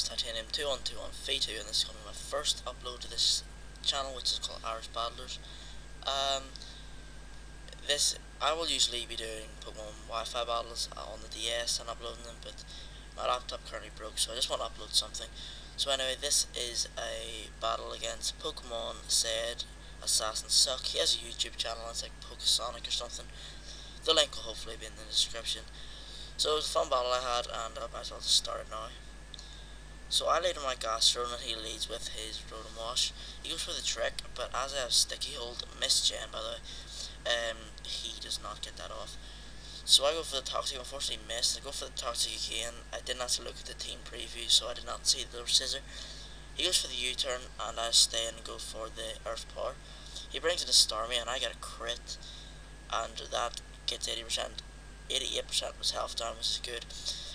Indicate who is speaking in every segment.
Speaker 1: is Titanium2121 Fee2, and this is going to be my first upload to this channel, which is called Irish Battlers. This I will usually be doing Pokemon Wi-Fi battles on the DS and uploading them, but my laptop currently broke, so I just want to upload something. So anyway, this is a battle against Pokemon Said Assassin Suck. He has a YouTube channel, it's like Pokesonic or something. The link will hopefully be in the description. So it was a fun battle I had, and I might as well just start it now. So I lead on my Gastrodon, and he leads with his Rotom Wash. He goes for the trick, but as I have Sticky Hold, Misgen by the way, he does not get that off. So I go for the Toxic, unfortunately missed. I go for the Toxic again. I didn't actually look at the team preview, so I did not see the Scissor. He goes for the U-turn, and I stay and go for the Earth Power. He brings in a Starmie, and I get a crit, and that gets 80%. 88% was health down, which is good.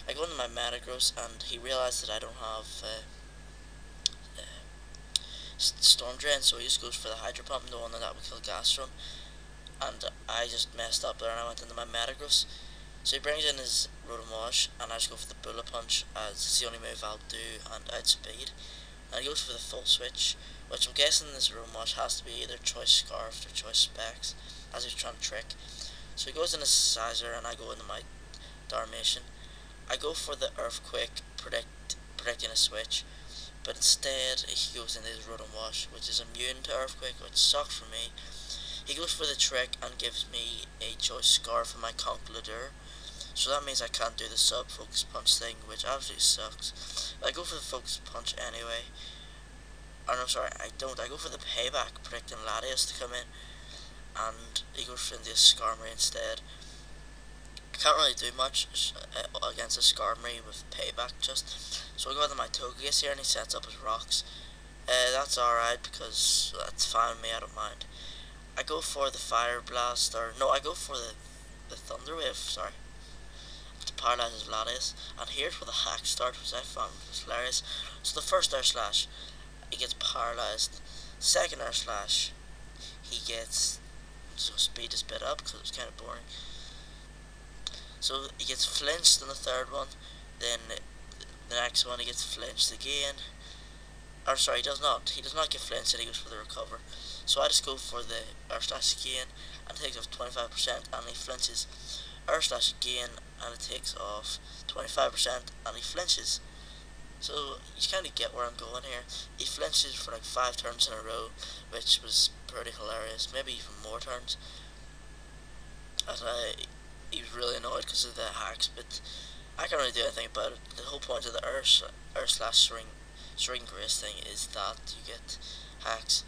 Speaker 1: I go into my Metagross, and he realized that I don't have Storm Drain, so he just goes for the Hydro Pump, knowing that would kill Gastrodon. And I just messed up there, and I went into my Metagross. So he brings in his Rotom Wash, and I just go for the Bullet Punch, as it's the only move I'll do, and outspeed. And he goes for the full switch, which I'm guessing this Rotom Wash has to be either Choice Scarf or Choice Specs, as he's trying to trick. So he goes into Scizor, and I go into my Darmanitan. I go for the Earthquake, predicting a switch, but instead he goes into his Rotom Wash, which is immune to Earthquake, which sucks for me. He goes for the trick and gives me a Choice Scarf for my Conkeldurr, so that means I can't do the sub-Focus Punch thing, which absolutely sucks. I go for the Focus Punch anyway. Oh no, sorry, I don't. I go for the Payback, predicting Latias to come in, and he goes for the Skarmory instead. I can't really do much against a Skarmory with Payback just, so I go into my Togekiss here, and he sets up his rocks. That's alright, because that's fine with me, I don't mind. I go for the Fire Blast, or no, I go for the Thunder Wave, sorry, to paralyze his Latias, and here's where the hack starts, which I found was hilarious. So the first Air Slash, he gets paralyzed. Second Air Slash, he gets, so speed his bit up, because it was kind of boring. So he gets flinched in the third one, then the next one he gets flinched again. Or sorry, he does not get flinched, and he goes for the Recover. So I just go for the Air Slash again, and it takes off 25%, and he flinches. Air Slash again, and it takes off 25%, and he flinches. So you kind of get where I'm going here. He flinches for like 5 turns in a row, which was pretty hilarious, maybe even more turns. And he was really annoyed because of the hacks, but I can't really do anything about it. The whole point of the Air Slash String Grace thing is that you get hacks.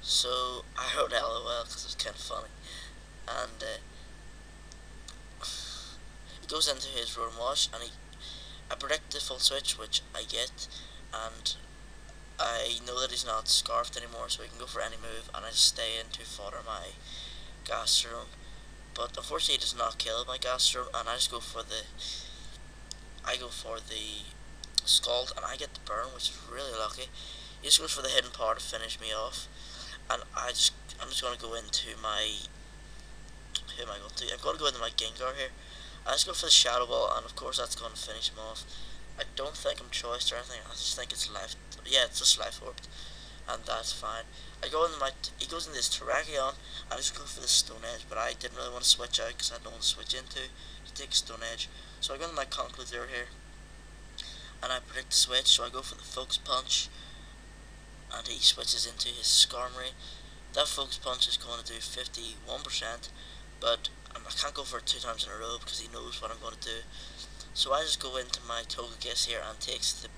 Speaker 1: So I wrote LOL because it was kind of funny, and he goes into his Rotom Wash, and I predict the full switch, which I get, and I know that he's not scarfed anymore, so he can go for any move, and I just stay in to fodder my Gastrodon. But unfortunately, he does not kill my Gastrodon, and I just go for the Scald, and I get the burn, which is really lucky. He just goes for the Hidden Power to finish me off, and I'm just going to go into my, who am I going to? I'm going to go into my Gengar here. I just go for the Shadow Ball, and of course that's going to finish him off. I don't think I'm choiced or anything, I just think it's life, yeah, it's just life orbed, and that's fine. I go into he goes into this Terrakion, and I just go for the Stone Edge, but I didn't really want to switch out because I had no one to switch into to take Stone Edge. So I go into my Conkeldurr here, and I predict the switch, so I go for the Focus Punch, and he switches into his Skarmory. That Focus Punch is going to do 51%, but I can't go for it 2 times in a row because he knows what I'm going to do. So I just go into my Togekiss here and takes the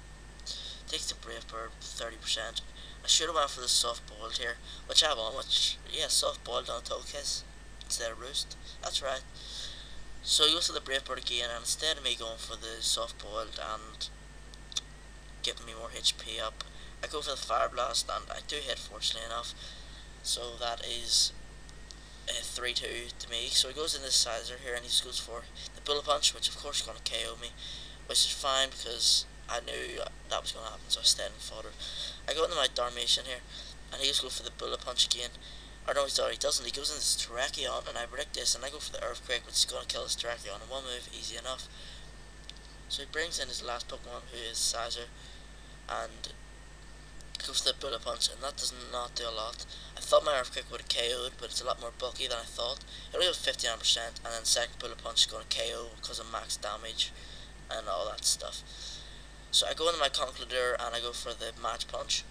Speaker 1: Brave Bird 30%. I should have went for the Soft Boiled here, which I have on, yeah, Soft Boiled on a Togekiss instead of Roost. That's right. So he goes to the Brave Bird again, and instead of me going for the Soft Boiled and giving me more HP up, I go for the Fire Blast, and I do hit, fortunately enough. So that is 3-2 to me. So he goes into the Scizor here, and he just goes for the Bullet Punch, which of course is going to KO me, which is fine because I knew that was going to happen, so I stayed in fodder. I go into my Darmanitan here, and he just goes for the Bullet Punch again. Or no, sorry, he doesn't. He goes into this Terrakion, and I predict this, and I go for the Earthquake, which is going to kill this Terrakion in one move, easy enough. So he brings in his last Pokemon, who is Scizor, and go for the bullet punch, and that does not do a lot. I thought my earthquake would have KO'd, but it's a lot more bulky than I thought. It only goes 59%, and then second bullet punch is going to KO because of max damage and all that stuff. So I go into my concludor and I go for the match punch.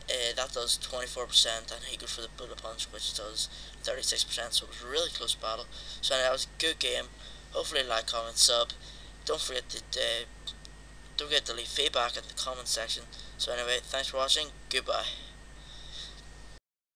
Speaker 1: That does 24%, and he goes for the bullet punch, which does 36%. So it was a really close battle. So anyway, that was a good game. Hopefully, like, comment, sub. Don't forget to leave feedback in the comment section. So anyway, thanks for watching. Goodbye.